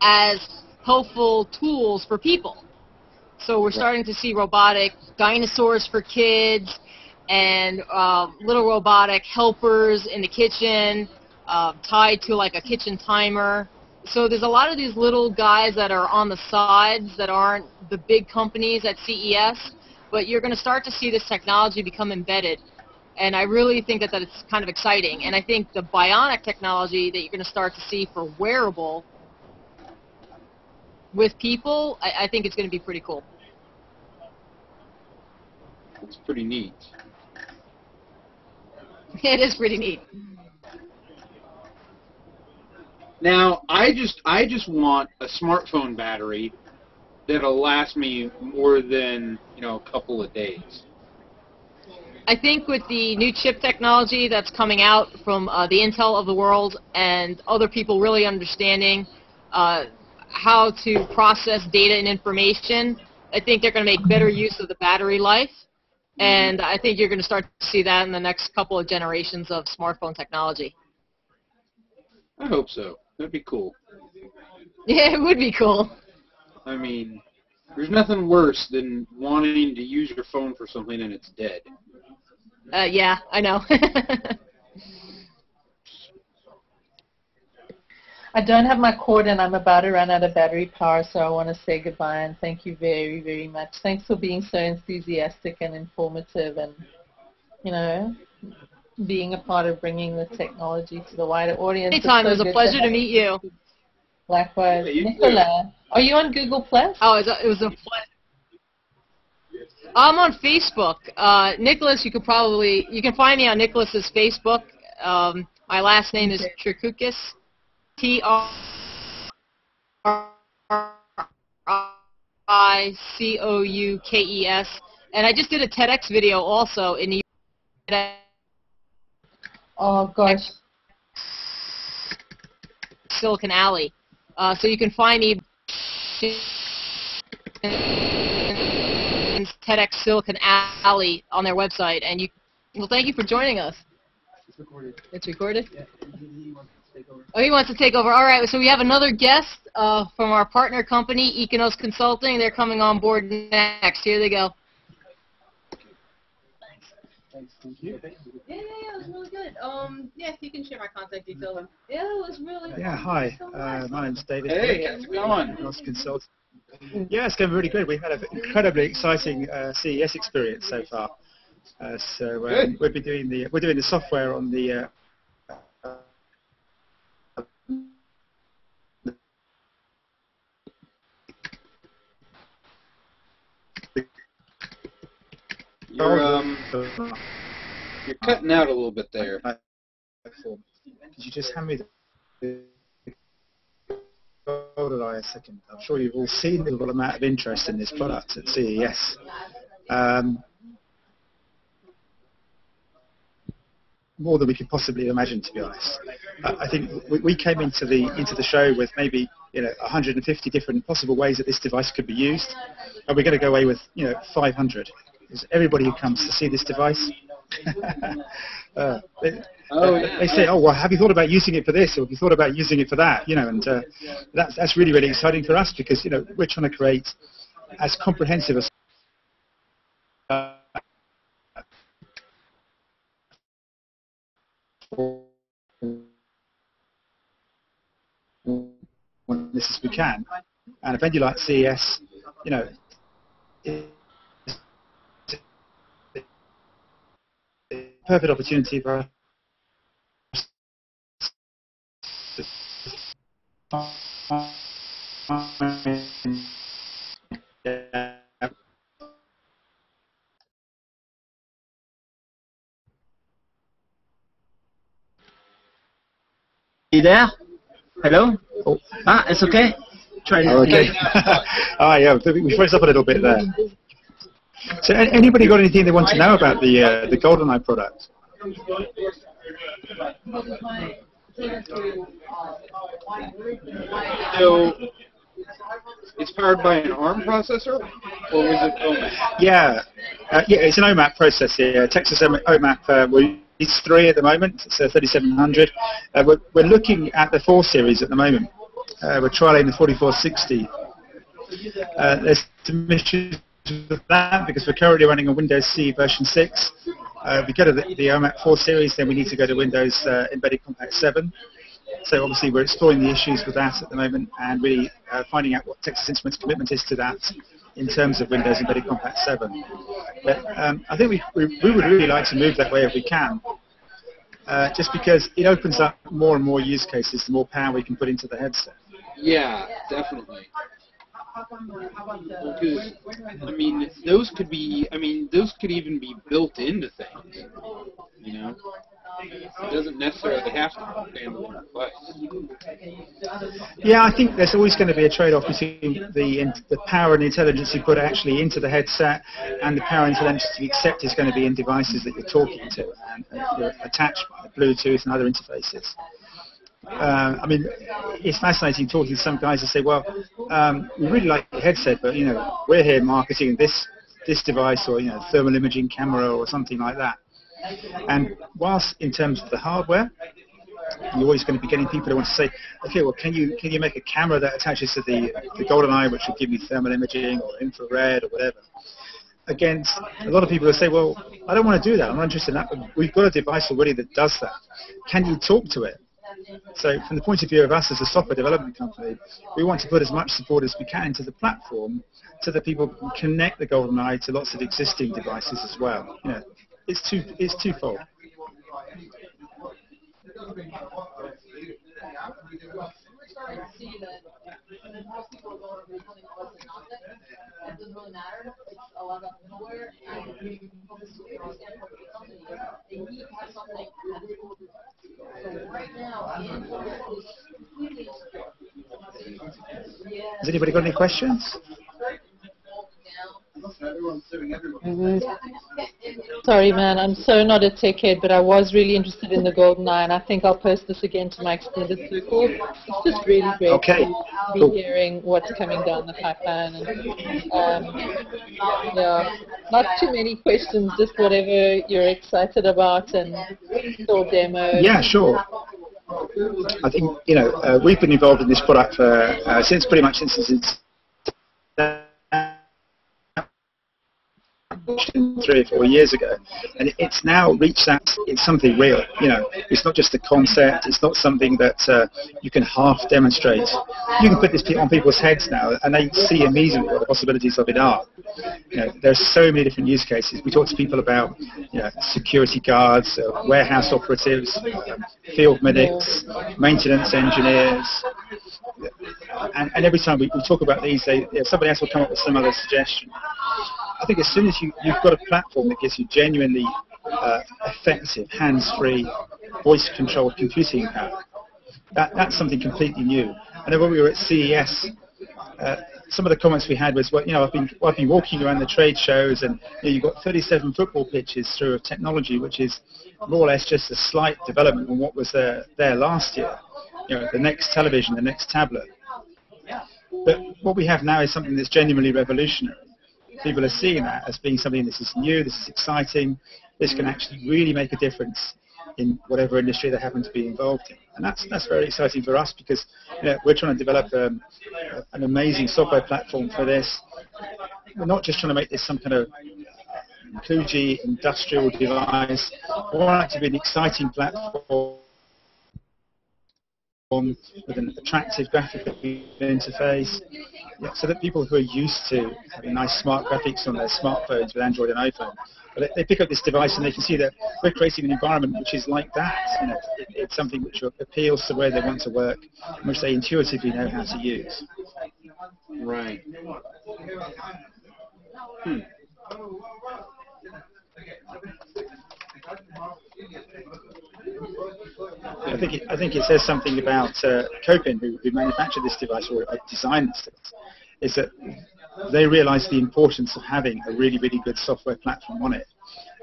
as helpful tools for people. So we're starting to see robotic dinosaurs for kids, and little robotic helpers in the kitchen, tied to like a kitchen timer. So there's a lot of these little guys that are on the sides that aren't the big companies at CES, but you're going to start to see this technology become embedded. And I really think that it's kind of exciting. And I think the bionic technology that you're going to start to see for wearable with people, I think it's going to be pretty cool. It's pretty neat. It is pretty neat. Now, I just want a smartphone battery that'll last me more than, a couple of days. I think with the new chip technology that's coming out from the Intel of the world, and other people really understanding how to process data and information, I think they're going to make better use of the battery life. And I think you're going to start to see that in the next couple of generations of smartphone technology. I hope so. That'd be cool. Yeah, it would be cool. I mean, there's nothing worse than wanting to use your phone for something and it's dead. Yeah, I know. I don't have my cord and I'm about to run out of battery power, so I want to say goodbye and thank you very, very much. Thanks for being so enthusiastic and informative and, being a part of bringing the technology to the wider audience. Anytime. It was a pleasure to meet you. Likewise. Nicola, are you on Google+? Oh, it was a pleasure. I'm on Facebook. Nicholas, you can find me on Nicholas's Facebook. My last name is Trikoukis. Trikoukes, and I just did a TEDx video also in New York. Oh gosh, Silicon Alley. So you can find me TEDx Silicon Alley on their website, and well, thank you for joining us. It's recorded? Yeah. Oh, he wants to take over. All right, so we have another guest from our partner company, Econos Consulting. They're coming on board next. Here they go. Thanks. Thank you. Yeah, it was really good. Yeah, you can share my contact details. Yeah, it was really good. Yeah, hi. My name's David. Hey, how's it going? Econos Consulting. Yeah, it's going really good. We've had an incredibly exciting CES experience so far. We're doing the software on the You're cutting out a little bit there. Could you just hand me the Golden-i a second? I'm sure you've all seen the amount of interest in this product at CES. More than we could possibly imagine, to be honest. I think we came into the show with maybe 150 different possible ways that this device could be used, and we're going to go away with 500. Because everybody who comes to see this device, they say, "Oh, well, have you thought about using it for this, or have you thought about using it for that?" And that's really, really exciting for us because we're trying to create as comprehensive as this as we can, and a venue like CES, it's a perfect opportunity for us to You there? Hello? Oh. It's okay. Try this. Okay. Yeah, we froze up a little bit there. So, anybody got anything they want to know about the Golden-i product? So, it's powered by an ARM processor, or is it OMAP? Yeah, it's an OMAP processor. Texas OMAP. It's 3 at the moment, so 3700. We're looking at the 4 series at the moment. We're trialing the 4460. There's some issues with that because we're currently running on Windows CE version 6. If we go to the OMAP 4 series, then we need to go to Windows Embedded Compact 7. So obviously we're exploring the issues with that at the moment and really finding out what Texas Instruments' commitment is to that in terms of Windows Embedded Compact 7. But I think we would really like to move that way if we can, just because it opens up more and more use cases, the more power we can put into the headset. Yeah, definitely. Because, those could even be built into things, It doesn't necessarily have to be standalone device. Yeah, I think there's always going to be a trade-off between the power and intelligence you put actually into the headset and the power and intelligence you accept is going to be in devices that you're talking to and you're attached by Bluetooth and other interfaces. It's fascinating talking to some guys who say, well, we really like the headset, but, we're here marketing this device or, thermal imaging camera or something like that. And whilst in terms of the hardware, you're always going to be getting people who want to say, okay, well, can you make a camera that attaches to the Golden-i, which will give you thermal imaging or infrared or whatever? Again, a lot of people will say, well, I don't want to do that. I'm not interested in that. But we've got a device already that does that. Can you talk to it? So from the point of view of us as a software development company, we want to put as much support as we can into the platform so that people can connect the Golden-i to lots of existing devices as well. It's twofold. Has anybody got any questions? Sorry, man, I'm so not a tech head, but I was really interested in the Golden-i, and I think I'll post this again to my extended circle. It's just really great to be hearing what's coming down the pipeline. And, yeah, not too many questions, just whatever you're excited about and still demo. Yeah, sure. I think, you know, we've been involved in this product for, pretty much since it's 3 or 4 years ago, and it's now reached that it's something real. You know, it's not just a concept, it's not something that you can half demonstrate. You can put this on people's heads now and they see immediately what the possibilities of it are. You know, there's so many different use cases. We talk to people about, you know, security guards, warehouse operatives, field medics, maintenance engineers, and every time we talk about these, somebody else will come up with some other suggestion. I think as soon as you've got a platform that gives you genuinely effective, hands-free, voice-controlled computing power, that's something completely new. And then when we were at CES, some of the comments we had was, well, you know, I've been walking around the trade shows, and you know, you've got 37 football pitches through a technology which is more or less just a slight development on what was there last year. You know, the next television, the next tablet. But what we have now is something that's genuinely revolutionary. People are seeing that as being something this is new, this is exciting, this can actually really make a difference in whatever industry they happen to be involved in. And that's very exciting for us, because you know, we're trying to develop an amazing software platform for this. We're not just trying to make this some kind of kludgy industrial device. We want it to be an exciting platform with an attractive graphical interface, yeah, so that people who are used to having nice smart graphics on their smartphones with Android and iPhone, but they pick up this device and they can see that we're creating an environment which is like that. You know, it's something which appeals to where they want to work, and which they intuitively know how to use. Right. I think it says something about Kopin, who manufactured this device or designed this device, is that they realized the importance of having a really, really good software platform on it.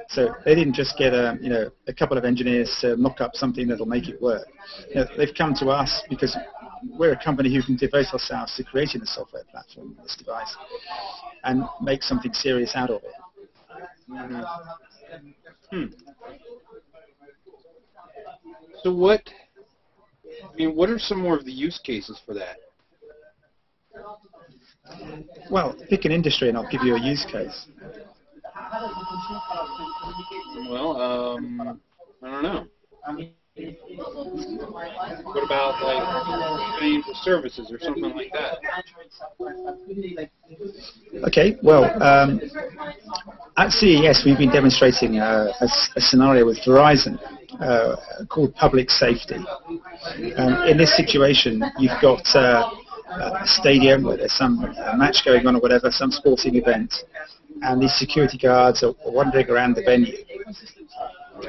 So they didn't just get a couple of engineers to mock up something that'll make it work. You know, they've come to us because we're a company who can devote ourselves to creating a software platform on this device and make something serious out of it. So what are some more of the use cases for that? Well, pick an industry and I'll give you a use case. Well, I don't know. What about like financial services or something like that? Okay, well, at CES we've been demonstrating a scenario with Verizon called public safety. In this situation, you've got a stadium where there's some match going on or whatever, some sporting event, and these security guards are wandering around the venue.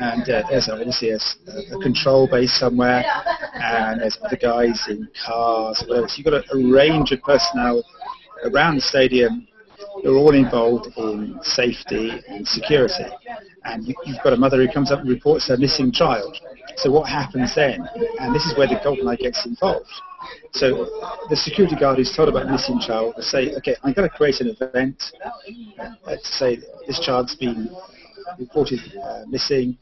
And there's obviously a control base somewhere, and there's other guys in cars or whatever. So you've got a range of personnel around the stadium who are all involved in safety and security. And you've got a mother who comes up and reports her missing child. So what happens then? And this is where the Golden-i gets involved. So the security guard who's told about a missing child will say, okay, I'm going to create an event to say this child's been reported missing.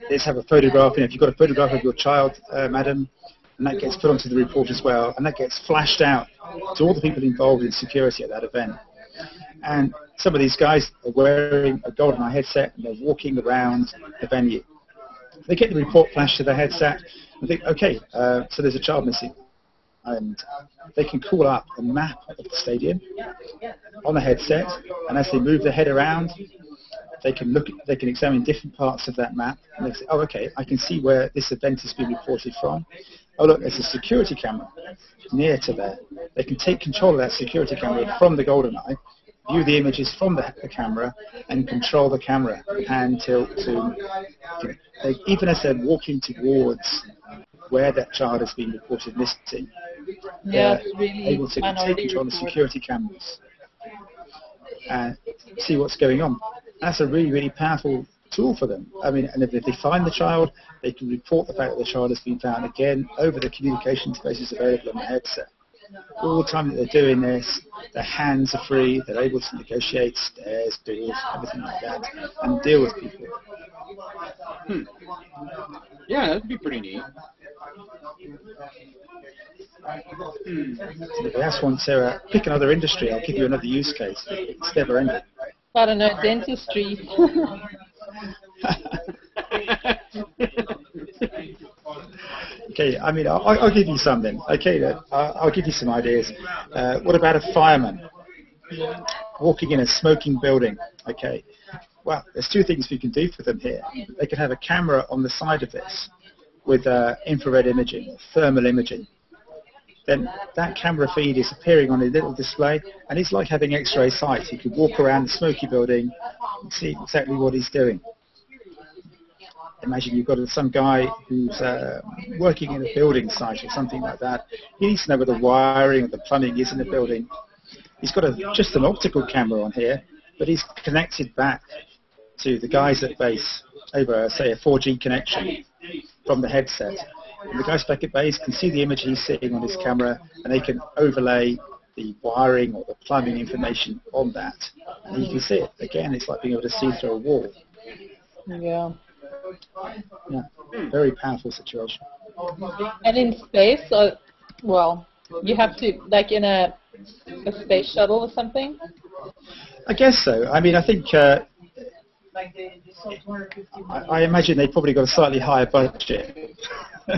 Let's have a photograph. You know, if you've got a photograph of your child, madam, and that gets put onto the report as well, and that gets flashed out to all the people involved in security at that event. And some of these guys are wearing a Golden-i headset and they're walking around the venue. They get the report flashed to their headset and think, okay, so there's a child missing. And they can call up a map of the stadium on the headset, and as they move their head around, they can examine different parts of that map, and they say, oh, okay, I can see where this event has been reported from. Oh, look, there's a security camera near to there. They can take control of that security camera from the Golden-i, view the images from the camera, and control the camera, hand tilt to, even as they're walking towards where that child has been reported missing, they're really able to take control of the security cameras. and see what's going on. That's a really, really powerful tool for them. I mean, and if they find the child, they can report the fact that the child has been found again over the communication spaces available on the headset. All the time that they're doing this, their hands are free, they're able to negotiate stairs, doors, everything like that, and deal with people. Yeah, that'd be pretty neat. If they ask one to pick another industry, I'll give you another use case. It's never ending. I don't know, dentistry. Okay, I mean, I'll give you something. Okay, I'll give you some ideas. What about a fireman walking in a smoking building? Okay, well, there's two things we can do for them here. They can have a camera on the side of this with infrared imaging, thermal imaging. Then that camera feed is appearing on a little display, and it's like having X-ray sight. You can walk around the smoky building and see exactly what he's doing. Imagine you've got some guy who's working in a building site or something like that. He needs to know where the wiring or the plumbing is in the building. He's got just an optical camera on here, but he's connected back to the guys at base over, say, a 4G connection from the headset. And the guys back at base can see the image he's seeing on his camera, and they can overlay the wiring or the plumbing information on that. And you can see it. Again, it's like being able to see through a wall. Yeah. Yeah, very powerful situation. And in space, well, you have to, like in a space shuttle or something? I guess so. I mean, I think, I imagine they probably got a slightly higher budget. So,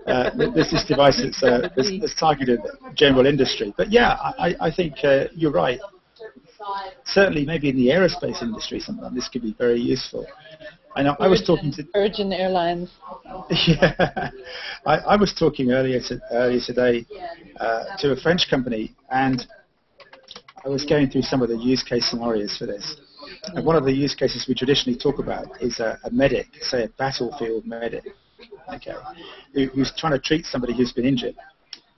there's this device that's targeted general industry. But yeah, I think you're right. Certainly, maybe in the aerospace industry, something this could be very useful. I know. I was talking to Virgin Airlines. Yeah, I was talking earlier today to a French company, and I was going through some of the use case scenarios for this. And one of the use cases we traditionally talk about is a medic, say a battlefield medic, okay, who's trying to treat somebody who's been injured.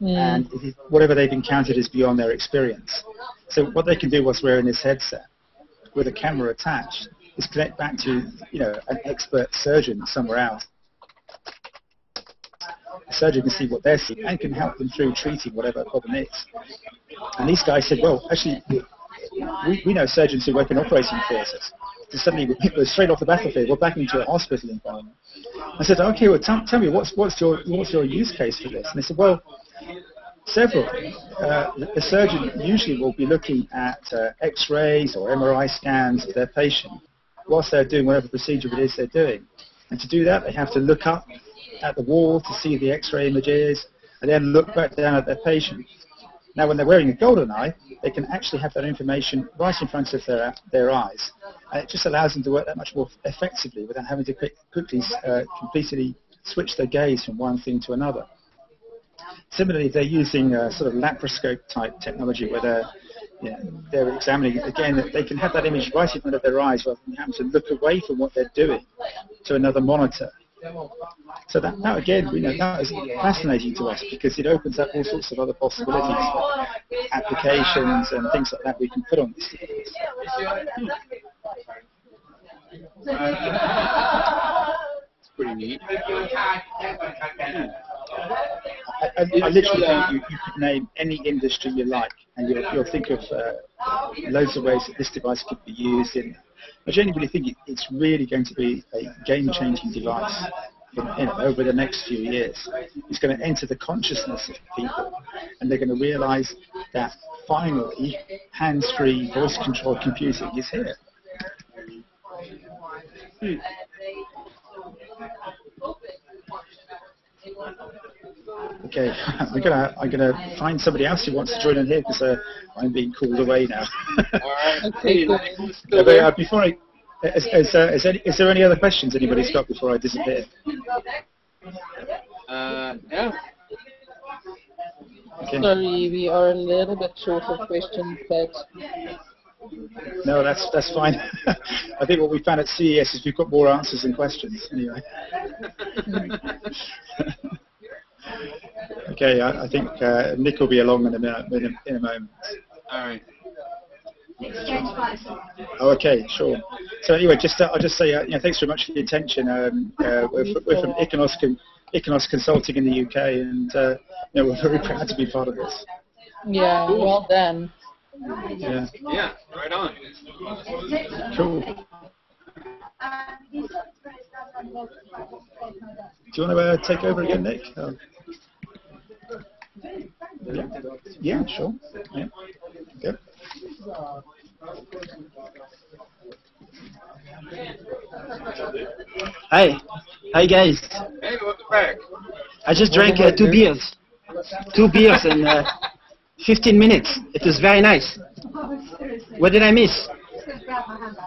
And whatever they've encountered is beyond their experience. So what they can do whilst wearing this headset, with a camera attached, is connect back to, an expert surgeon somewhere else. The surgeon can see what they're seeing and can help them through treating whatever the problem is. And these guys said, well, actually, we know surgeons who work in operating theatres. So suddenly we go straight off the battlefield, we're back into a hospital environment. I said, okay, well, tell me, what's your use case for this? And they said, well, several. The surgeon usually will be looking at X-rays or MRI scans of their patient whilst they're doing whatever procedure it is they're doing. And to do that, they have to look up at the wall to see the X-ray images, and then look back down at their patient. Now, when they're wearing a Golden-i, they can actually have that information right in front of their eyes. And it just allows them to work that much more effectively without having to quickly, completely switch their gaze from one thing to another. Similarly, they're using sort of laparoscope type technology where they're examining, again, they can have that image right in front of their eyes rather than having to look away from what they're doing to another monitor. So that again, that is fascinating to us because it opens up all sorts of other possibilities, applications and things like that we can put on this device. It's pretty neat. I literally think you could name any industry you like, and you'll think of loads of ways that this device could be used in. I genuinely think it's really going to be a game-changing device over the next few years. It's going to enter the consciousness of people, and they're going to realise that finally hands-free voice-controlled computing is here. Okay, I'm gonna find somebody else who wants to join in here because I'm being called away now. Okay, before is there any other questions anybody's got before I disappear? Yeah. Okay. Sorry, we are a little bit short of questions, but no, that's fine. I think what we found at CES is we've got more answers than questions. Anyway. Okay, I think Nick will be along in a moment. All right. Okay, sure. So anyway, I'll just say, thanks very much for the attention. We're from Iconos Consulting in the UK, and we're very proud to be part of this. Yeah, well done. Yeah. Yeah, right on. Cool. Do you want to take over again, Nick? Yeah, sure. Yeah. Yep. Hi guys. Hey, welcome back. I just drank 2 beers. 2 beers in 15 minutes. It was very nice. What did I miss?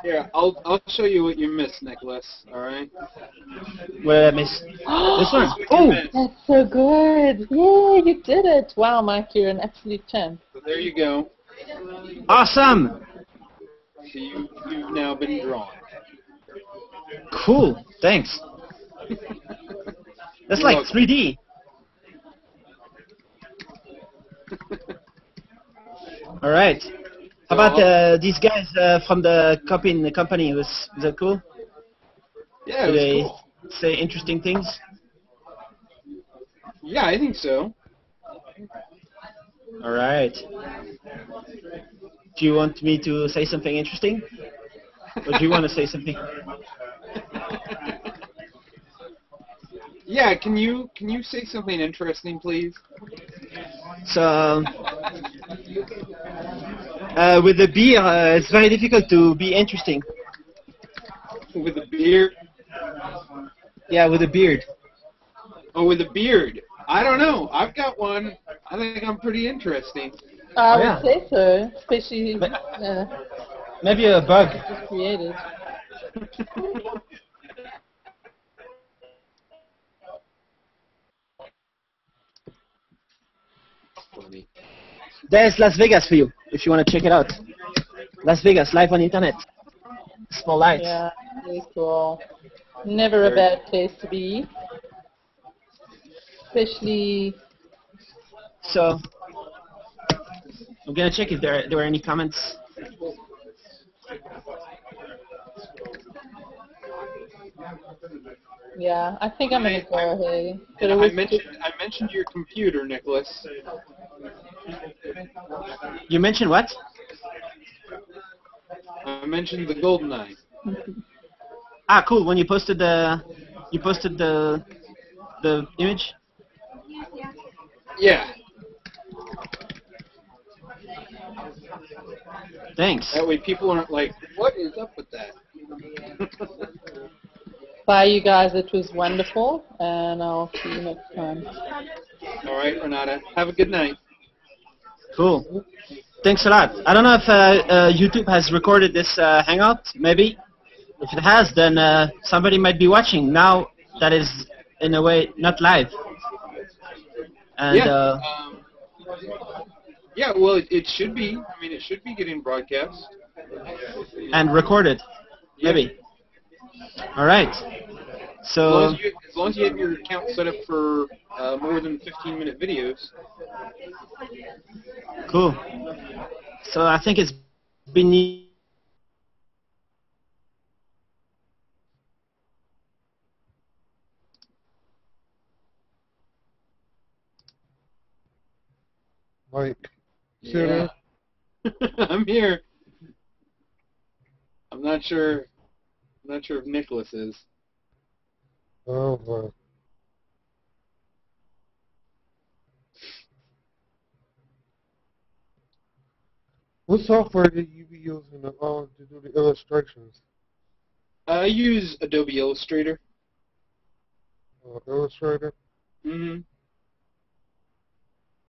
Here, I'll show you what you missed, Nicholas. All right. What did I miss? This one. Oh, that's so good. Yeah, you did it. Wow, Mike, you're an absolute champ. So there you go. Awesome. So you've now been drawn. Cool. Thanks. That's like 3D. All right. How about these guys from the Kopin company? Was that cool? Yeah, Did it they was cool. say interesting things? Yeah, I think so. All right. Do you want me to say something interesting? Or do you want to say something? Yeah, can you say something interesting, please? So, with the beer, it's very difficult to be interesting. With a beard? Yeah, with a beard. Oh, with a beard. I don't know. I've got one. I think I'm pretty interesting. I would say so, especially maybe a bug. just created. There's Las Vegas for you, if you want to check it out. Las Vegas, live on internet. Small lights. Yeah, really cool. Never a bad place to be. Especially... So, I'm going to check if there were any comments. Yeah, I think I'm going to go ahead. But I mentioned your computer, Nicholas. You mentioned what? I mentioned the Golden-i. Ah, cool. When you posted the image. Yeah. Thanks. That way people aren't like, what is up with that? Bye, you guys. It was wonderful, and I'll see you next time. All right, Renata. Have a good night. Cool. Thanks a lot. I don't know if YouTube has recorded this Hangout. Maybe. If it has, then somebody might be watching. Now that is, in a way, not live. And, yeah, well, it should be. I mean, it should be getting broadcast. And recorded. Maybe. All right. So as long as you have your account set up for more than 15-minute videos. Cool. So I think it's been. Mike. Yeah. I'm here. I'm not sure if Nicholas is. Oh, boy. What software did you be using to do the illustrations? I use Adobe Illustrator. Illustrator? Mm-hmm.